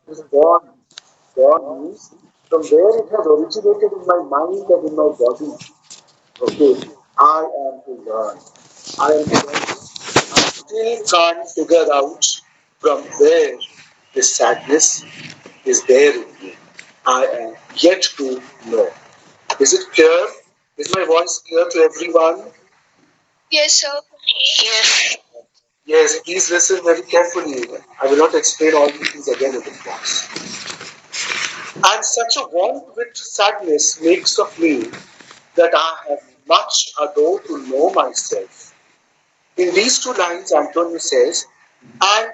Is born. Born means from where it has originated in my mind and in my body. Okay, I am to learn. I am to learn. I still can't figure out from where this sadness is there in me. I am yet to know. Is it clear? Is my voice clear to everyone? Yes, sir. Yes. Yes, please listen very carefully. I will not explain all these things again in the class. And such a want with sadness makes of me that I have much ado to know myself. In these two lines, Antonio says, and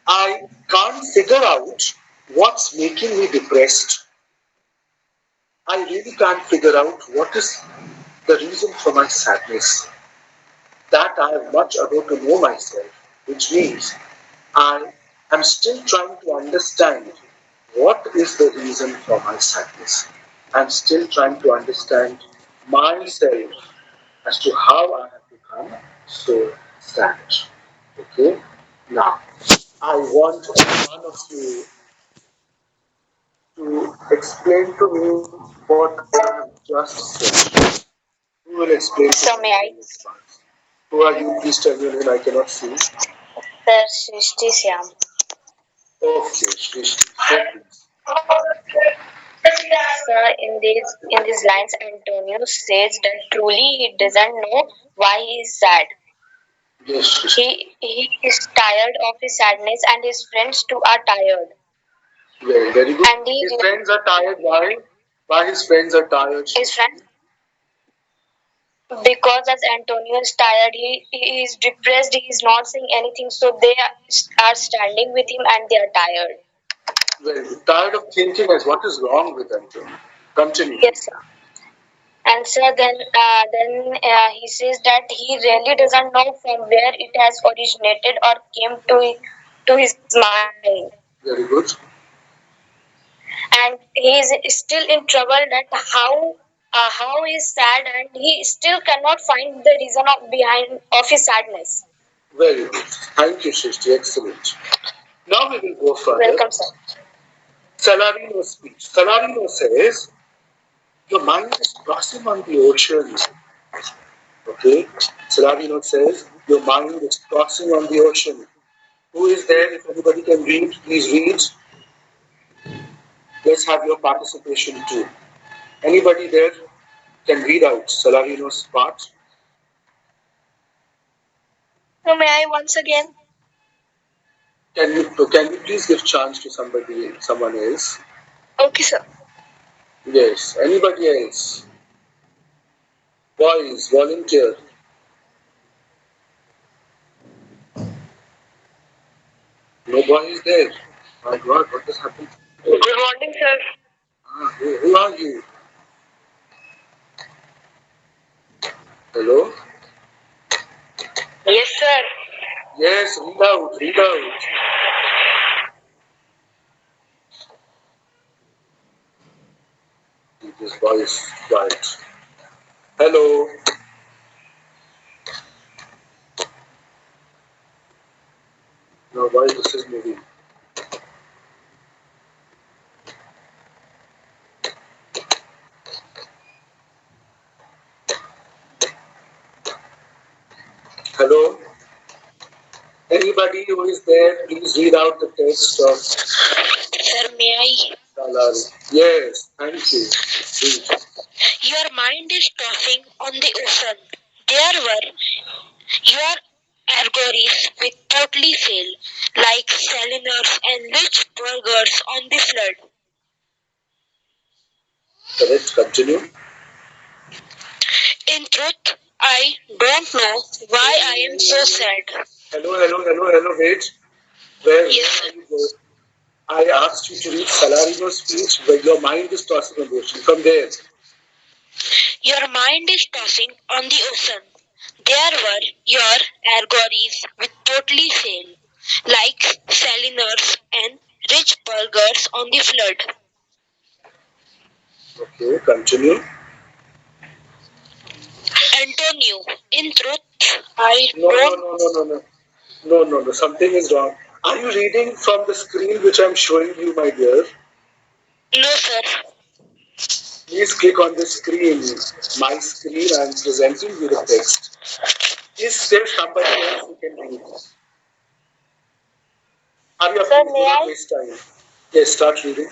I can't figure out what's making me depressed. I really can't figure out what is the reason for my sadness. That I have much ado to know myself, which means I am still trying to understand what is the reason for my sadness. I'm still trying to understand myself as to how I have become so sad. Okay? Now, I want one of you to explain to me what I have just said. Who will explain to So me? may I? Who are you? Please tell your name. I cannot see. Sir Srishti Syam. Okay, Shrishti. So please. Sir, in these lines, Antonio says that truly he doesn't know why he is sad. Yes, Shrishti. He is tired of his sadness, and his friends too are tired. Very good. And His friends are tired. Why? Why his friends are tired? his friends, because as Antonio is tired, he is depressed. He is not saying anything, so they are standing with him, and they are tired. Very good. Tired of thinking as what is wrong with Antonio. Continue. Yes, sir. And so then he says that he really doesn't know from where it has originated or came to his mind, Very good. and he is still in trouble that how he is sad, and he still cannot find the reason of behind of his sadness. Very good. Thank you, Shrishti. Excellent. Now we will go further. Welcome, sir. Salarino's speech. Salarino says, your mind is crossing on the ocean. Okay? Salarino says, your mind is crossing on the ocean. Who is there? If anybody can read, please read. Let's have your participation too. Anybody there can read out Salarino's part? So may I once again? Can you please give chance to someone else? Okay, sir. Yes. Anybody else? Boys, volunteer. No boys there. My God, what has happened? Good morning, sir. Who are you? Hello? Yes, sir. Yes, read out, read out. This boy is quiet. Hello? No, why this is moving? Hello? Anybody who is there, please read out the text of Sir, may I? Salari. Yes, thank you. Read. Your mind is tossing on the ocean. There were your allegories with totally sail, like sailors and rich burghers on the flood. Correct, continue. In truth, I don't know why I am so sad. Hello, wait. Where Yes, are you going? I asked you to read Salarino's speech where your mind is tossing on the ocean. From there. your mind is tossing on the ocean. There were your allegories with totally sail, like sailors and rich burghers on the flood. Okay, continue. Antonio, in truth, I No, no, don't. no, no, no, no. No, no, no. Something is wrong. Are you reading from the screen which I'm showing you, my dear? No, sir. Please click on the screen. My screen, I'm presenting you the text. Is there somebody else who can read? Hurry up, Sir, please. Do may not I? waste time. Yes, start reading.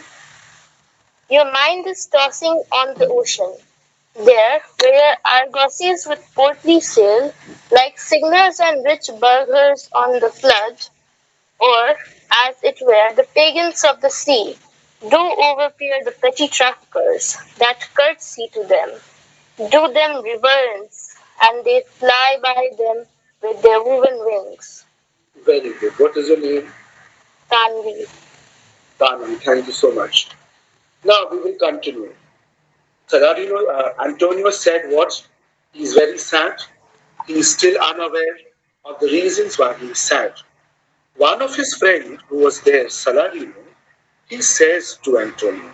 Your mind is tossing on the ocean. There, where argosies with portly sail, like signals and rich burghers on the flood, or, as it were, the pagans of the sea, do overpeer the petty traffickers that curtsy to them, do them reverence, and they fly by them with their woven wings. Very good. What is your name? Tanvi. Tanvi. Thank you so much. Now we will continue. Saladino, Antonio said what? He is very sad. He is still unaware of the reasons why he is sad. One of his friends who was there, Salarino, he says to Antonio,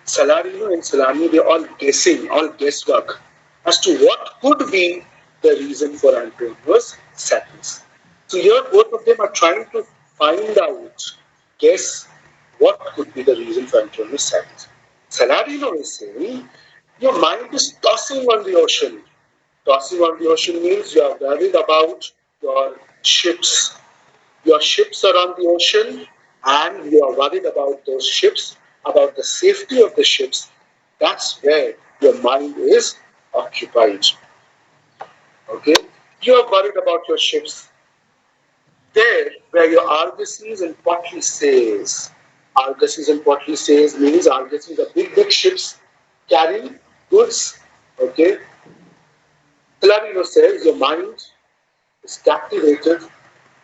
Salarino and Salami, they're all guessing, all guesswork as to what could be the reason for Antonio's sadness. So here both of them are trying to find out, guess what could be the reason for Antonio's sadness. Salarino is saying, your mind is tossing on the ocean. Tossing on the ocean means you are worried about your ships. Your ships are on the ocean and you are worried about those ships, about the safety of the ships. That's where your mind is occupied. Okay? You are worried about your ships. There, where your argosies and pottery says. Argosies and pottery says means argosies are big, big ships carrying goods. Okay? Salarino says your mind is captivated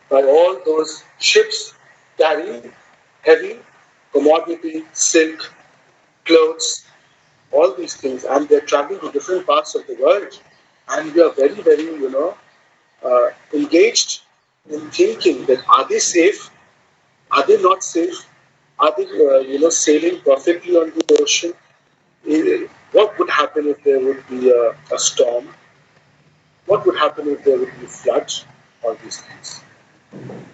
by all those ships carrying heavy commodity, silk, clothes, all these things, and they're traveling to different parts of the world. And we are very, very, engaged in thinking that are they safe? Are they not safe? Are they, sailing perfectly on the ocean? What would happen if there would be a storm? What would happen if there would be floods? All these things.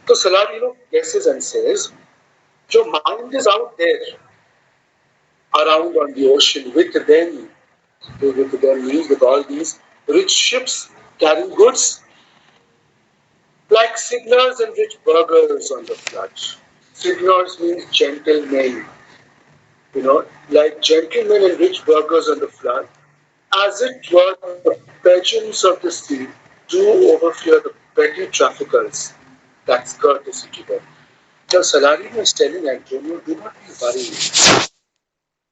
So Saladino guesses and says, your mind is out there around on the ocean with them means with all these rich ships carrying goods, like signals and rich burghers on the flood. Signals means gentlemen, like gentlemen and rich burghers on the flood, as it were the pigeons of the sea do overfear the petty traffickers. That's courtesy to them. So Salarino is telling Antonio, do not be worried.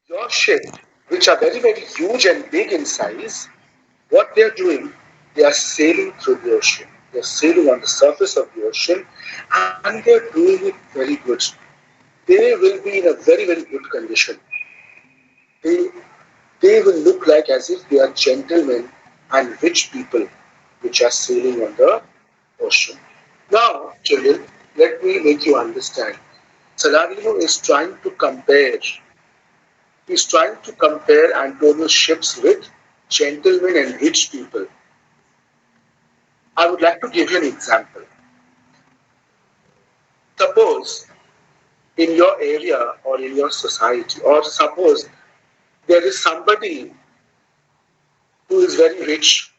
Your ship, which are very, very huge and big in size, what they are doing, they are sailing through the ocean. They are sailing on the surface of the ocean and they are doing it very good. They will be in a very, very good condition. They, they will look like as if they are gentlemen and rich people which are sailing on the ocean. Now, children, let me make you understand. Salarino is trying to compare He's trying to compare Antonio's ships with gentlemen and rich people. I would like to give you an example. Suppose in your area or in your society, or suppose there is somebody who is very rich,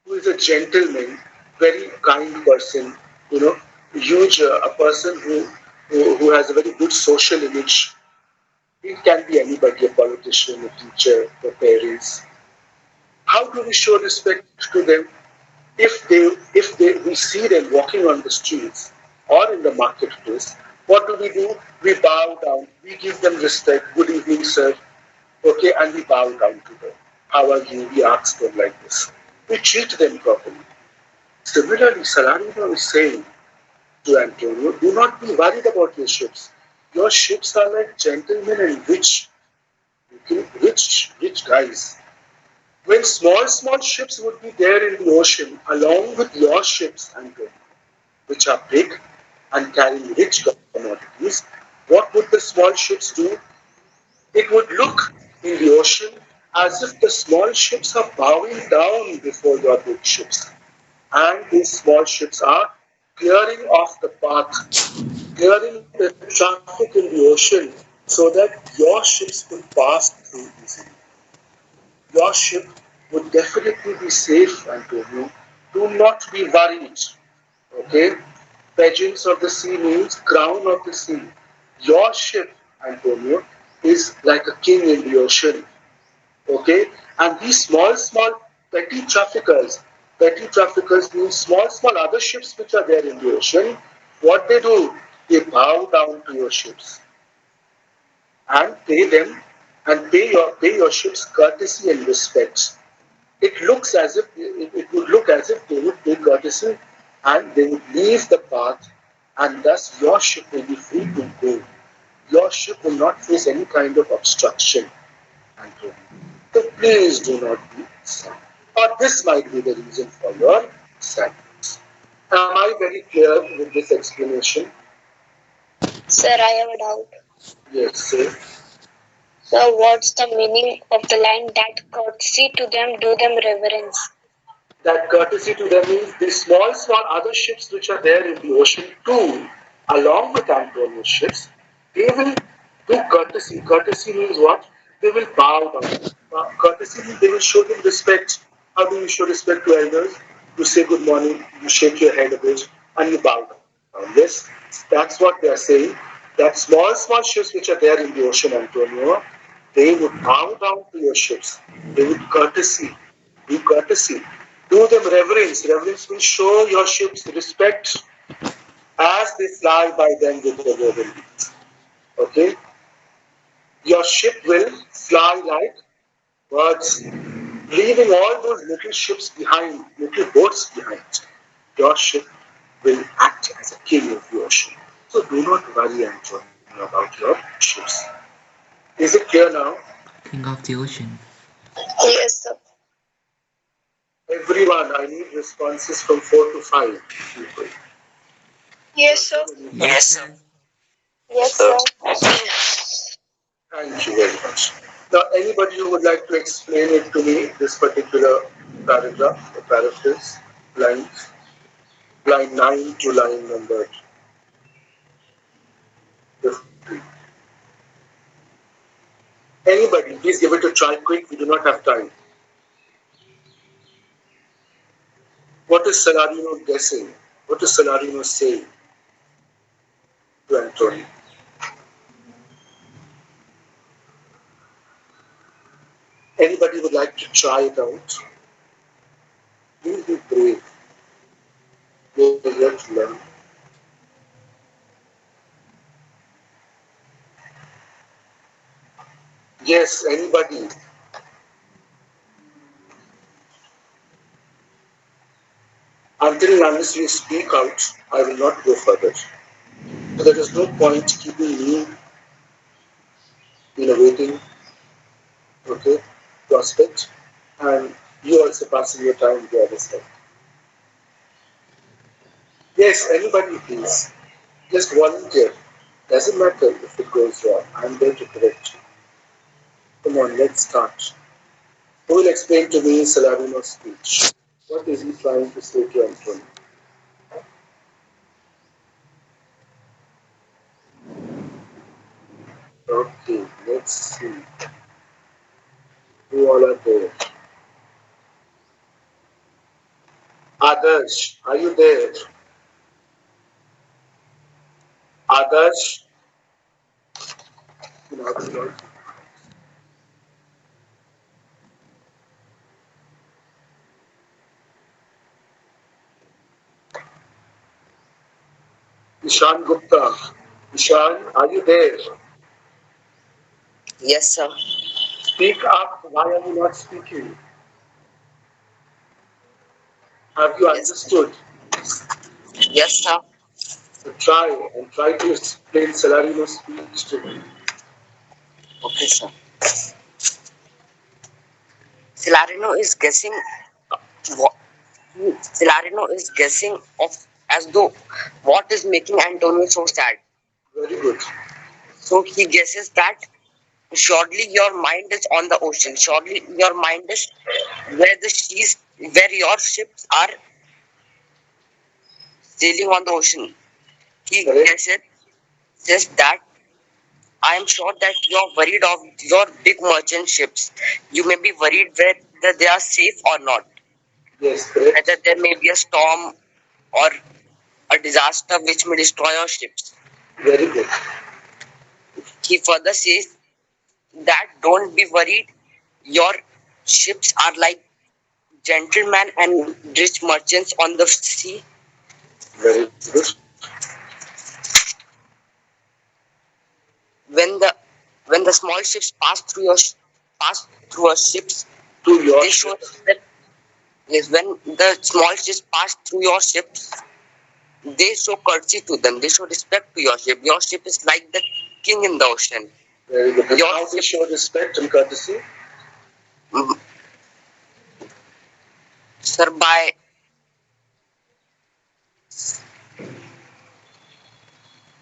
who is a gentleman, very kind person, huge, a person who has a very good social image. It can be anybody, a politician, a teacher, a parents. How do we show respect to them? If we see them walking on the streets or in the marketplace, what do? We bow down, we give them respect, good evening, sir, okay, and we bow down to them. How are you? We ask them like this. We treat them properly. Similarly, Salarino is saying to Antonio, do not be worried about your ships. Your ships are like gentlemen and rich, okay, rich guys. When small ships would be there in the ocean along with your ships, Antonio, which are big and carrying rich commodities, what would the small ships do? It would look in the ocean as if the small ships are bowing down before your big ships. And these small ships are clearing off the path, clearing the traffic in the ocean so that your ships could pass through easily. Your ship would definitely be safe, Antonio. Do not be worried. Okay? Pageants of the sea means crown of the sea. Your ship, Antonio, is like a king in the ocean. Okay? And these small petty traffickers means small other ships which are there in the ocean. What they do, they bow down to your ships and pay them and pay your ships courtesy and respect. It would look as if they would pay courtesy and they would leave the path, and thus your ship will be free to go. Your ship will not face any kind of obstruction, Antonio. So please do not be sad. Or this might be the reason for your sadness. Am I very clear with this explanation? Sir, I have a doubt. Yes, sir. So, what's the meaning of the line that courtesy to them, do them reverence? That courtesy to them means the small other ships which are there in the ocean too, along with Antonio's ships, they will do courtesy. Courtesy means what? They will bow down. Courtesy means they will show them respect. How do you show respect to elders? You say good morning, you shake your head a bit, and you bow down. Yes, that's what they are saying. That small ships which are there in the ocean, Antonio, they would bow down to your ships. They would do courtesy. Do them reverence. Reverence will show your ships respect as they fly by them with the woven. Okay? Your ship will fly like birds, leaving all those little ships behind, little boats behind. Your ship will act as a king of the ocean. So do not worry, Antonio, about your ships. Is it clear now? Yes, sir. Everyone, I need responses from 4 to 5 people. Yes, sir. Yes, sir. Yes, Sir. sir. Yes. Thank you very much. Now, anybody who would like to explain it to me, this particular paragraph, or paraphrase, line, line 9 to line number 50. Anybody, please give it a try quick. We do not have time. What is Salarino guessing? What is Salarino saying to Antonio? Anybody would like to try it out? Please be brave. You're here to learn. Yes, anybody. Until and unless you speak out, I will not go further. So there is no point keeping me in a waiting, okay, prospect, and you also passing your time the other side. Yes, anybody please. Just volunteer. Doesn't matter if it goes wrong. I'm there to correct you. Come on, let's start. Who will explain to me Salarino's speech? What is he trying to say to Antonio? Okay, let's see. Who all are there? Adarsh, are you there? Adarsh? Ishan Gupta. Ishan, are you there? Yes, sir. Speak up. Why are you not speaking? Have you Yes. understood? Yes, sir. So try to explain Salarino's speech to me. Okay, sir. Celarino is guessing what Celarino is guessing of as though what is making Antonio so sad. Very good. So he guesses that Surely your mind is on the ocean. Surely your mind is where the seas, where your ships are sailing on the ocean. He Correct. says that I am sure that you are worried of your big merchant ships. You may be worried whether they are safe or not, Yes, whether correct. there may be a storm or a disaster which may destroy your ships. Very good. He further says that don't be worried. Your ships are like gentlemen and rich merchants on the sea. Very good. When the when the small ships pass through your ships, To your they show ships. respect. Yes, when the small ships pass through your ships, they show courtesy to them. They show respect to your ship. Your ship is like the king in the ocean. Very good. And Your how they ship, show respect and courtesy? mm, sir, by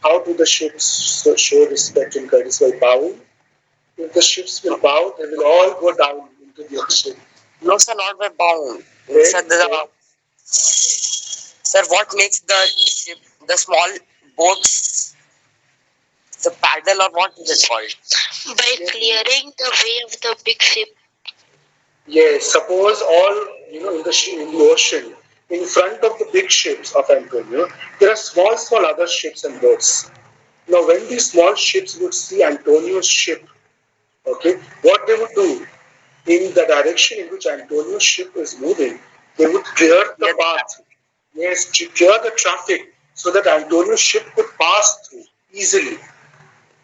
How do the ships show respect and courtesy? By bowing? If the ships will bow, they will all go down into the ocean. no, sir, not by bound. Sir, Then, sir, what makes the ship, the small boats, the paddle or what is it called? By clearing the way of the big ship. yes, suppose all, in the in the ocean, in front of the big ships of Antonio, there are small, small other ships and boats. Now, when these small ships would see Antonio's ship, okay, what they would do in the direction in which Antonio's ship is moving, they would clear the Clear the path. Yes, to clear the traffic so that Antonio's ship could pass through easily.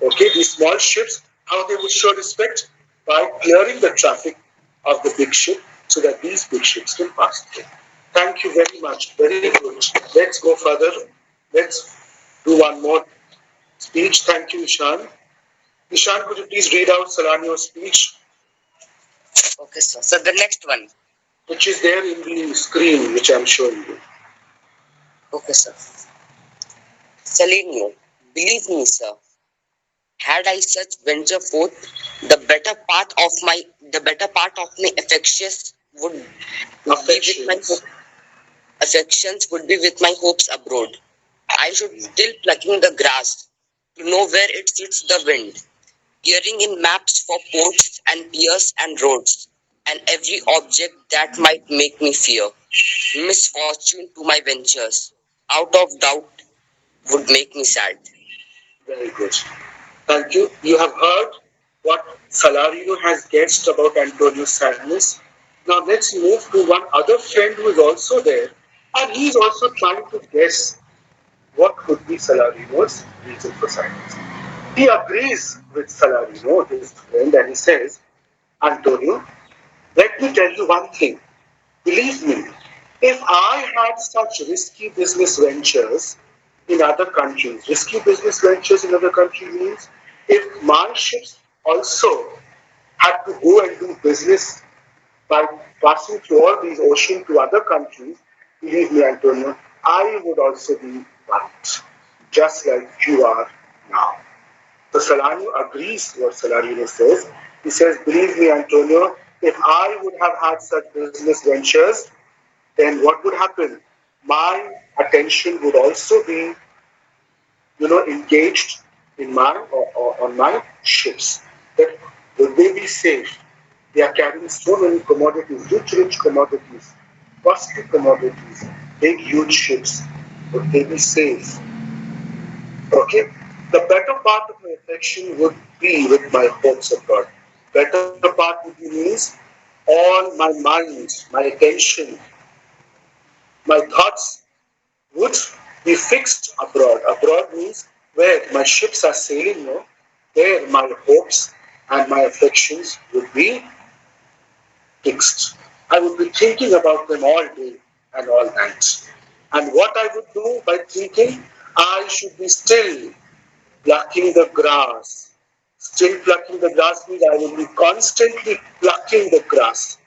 Okay, these small ships, how they would show respect? By clearing the traffic of the big ship so that these big ships can pass through. Thank you very much. Very good. Let's go further. Let's do one more speech. Thank you, Ishan. Ishan, could you please read out Salanio's speech, Okay, sir. So the next one. which is there in the screen, which I'm showing you? Okay, sir. Salinio, believe me, sir. Had I such venture forth, the better part of my Affections. affections would be with my hopes abroad. I should still plucking the grass to know where it suits the wind, peering in maps for ports and piers and roads, and every object that might make me fear. Misfortune to my ventures, out of doubt, would make me sad. Very good. Thank you. You have heard what Salarino has guessed about Antonio's sadness. Now let's move to one other friend who is also there, and he is also trying to guess what could be Salarino's reason for sadness. He agrees with Salarino, his friend, and he says, Antonio, let me tell you one thing. Believe me, if I had such risky business ventures in other countries, risky business ventures in other countries means if my ships also had to go and do business by passing through all these oceans to other countries, believe me, Antonio, I would also be worried, just like you are now. So Salarino agrees what Salarino says. He says, believe me, Antonio, if I would have had such business ventures, then what would happen? My attention would also be, engaged in or on my ships. That would they be safe? They are carrying so many commodities, rich commodities, costly commodities, big, huge ships. Would they be safe? Okay? The better part of my affection would be with my hopes of God. Better part would be means all my mind, my attention, my thoughts would be fixed abroad. Abroad means where my ships are sailing, there my hopes and my affections would be fixed. I would be thinking about them all day and all night. And what I would do by thinking, I should be still plucking the grass. Still plucking the grass means I will be constantly plucking the grass.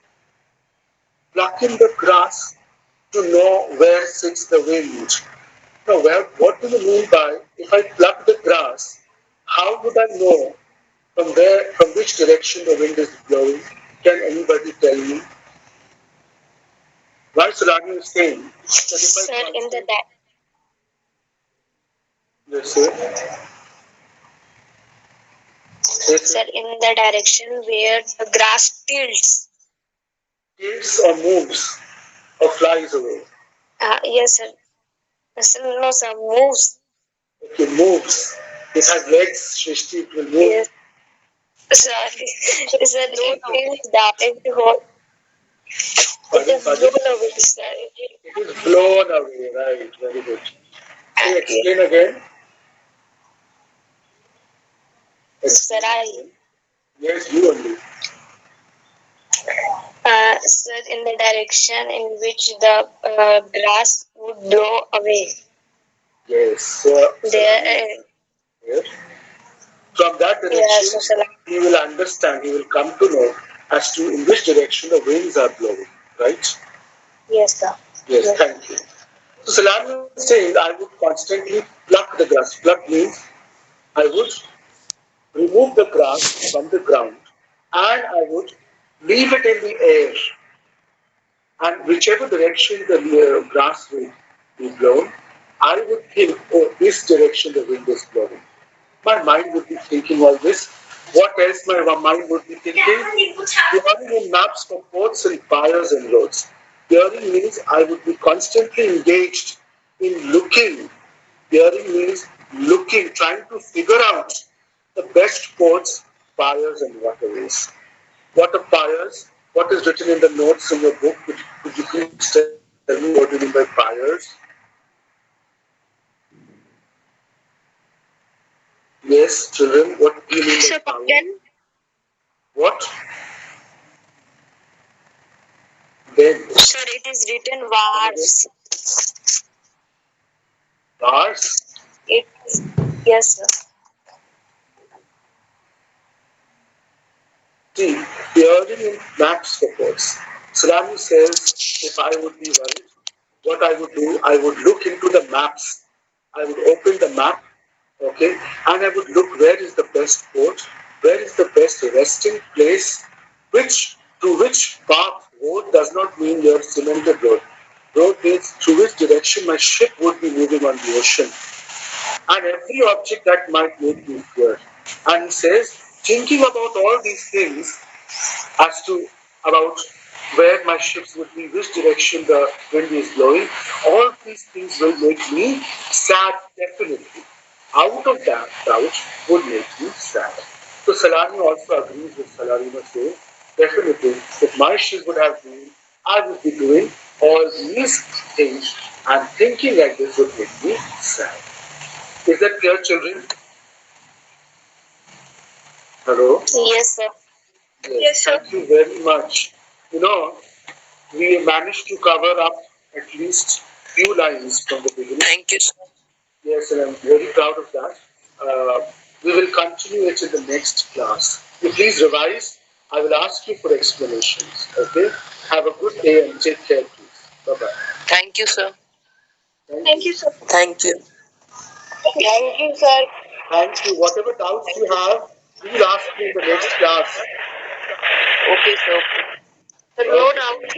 Plucking the grass to know where sits the wind. Now, what do you mean by if I pluck the grass, how would I know From which direction the wind is blowing? Can anybody tell me? Why Sulani is saying that if I Sir, in the yes, sir. Yes, sir. sir, in the direction where the grass tilts. Tilts or moves or flies away. Yes, sir. Sir, no, sir, moves. Okay, moves. It has legs, Shrishti, it will move. Yes, sir. Sir, it tilts down into what? It is blown away, sir. It is blown away, right? Very good. Say, explain again. Sir, Yes, you only. sir, in the direction in which the grass would blow away. Yes. So, There, yes. From that yeah, direction, so sir, he will understand, he will come to know as to in which direction the winds are blowing, right? yes, sir. Yes, Yes. thank you. So Salam is saying I would constantly pluck the grass. Pluck means I would remove the grass from the ground and I would leave it in the air. And whichever direction the grass will be blown, I would think, oh, this direction the wind is blowing. My mind would be thinking all this. What else my mind would be thinking? Drawing in maps for ports and fires and roads. Hearing means I would be constantly engaged in looking. Hearing means looking, trying to figure out the best ports, fires, and waterways. What are fires? What is written in the notes in your book? Could you please tell me what you mean by fires? Yes, children, what do you mean Sir, by fire? then, What? Then, sir, it is written wars. stars. It is, yes, sir. See, hearing in maps supports. Salami says if I would be worried, what I would do, I would look into the maps. I would open the map, okay, and I would look where is the best port, where is the best resting place, which to which path. Road does not mean your cemented road. Road means through which direction my ship would be moving on the ocean and every object that might make me fear. And he says, thinking about all these things as to about where my ships would be, which direction the wind is blowing, all these things will make me sad definitely. Out of that doubt would make me sad. So Salami also agrees with Salarino saying, definitely, if my ship would have been, I would be doing all these things and thinking like this would make me sad. Is that clear, children? Hello? Yes, sir. Yes, thank you very much. You know, we managed to cover up at least few lines from the beginning. Thank you, sir. Yes, and I'm very proud of that. We will continue it in the next class. You please revise. I will ask you for explanations. Okay? Have a good day and take care, please. Bye bye. Thank you, sir. Thank you. Sir. Thank you. Thank you, sir. Thank you. Whatever doubts you have, please ask me in the next class. Okay, sir. Sir, no doubt.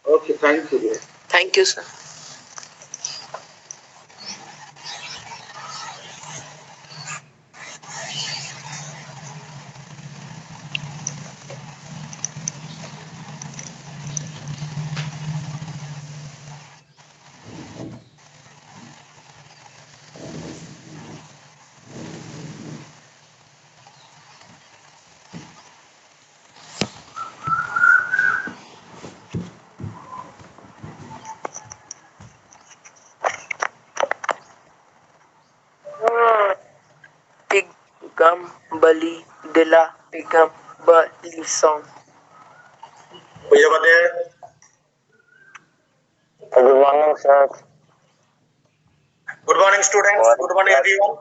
Okay, thank you. Dear. Thank you, sir. Pigam Bali Dilla Pigam Bali song. भैया बताए Good morning, sir. Good morning, students. Good morning, everyone.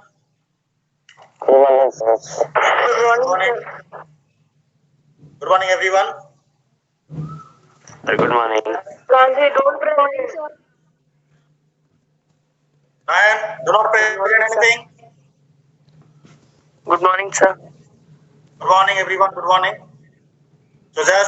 Good morning, sir. Good morning, sir. Good morning, everyone. Good morning. Kanji, don't pray. And do not present anything. Good morning, sir. Good morning, everyone. Good morning. So, just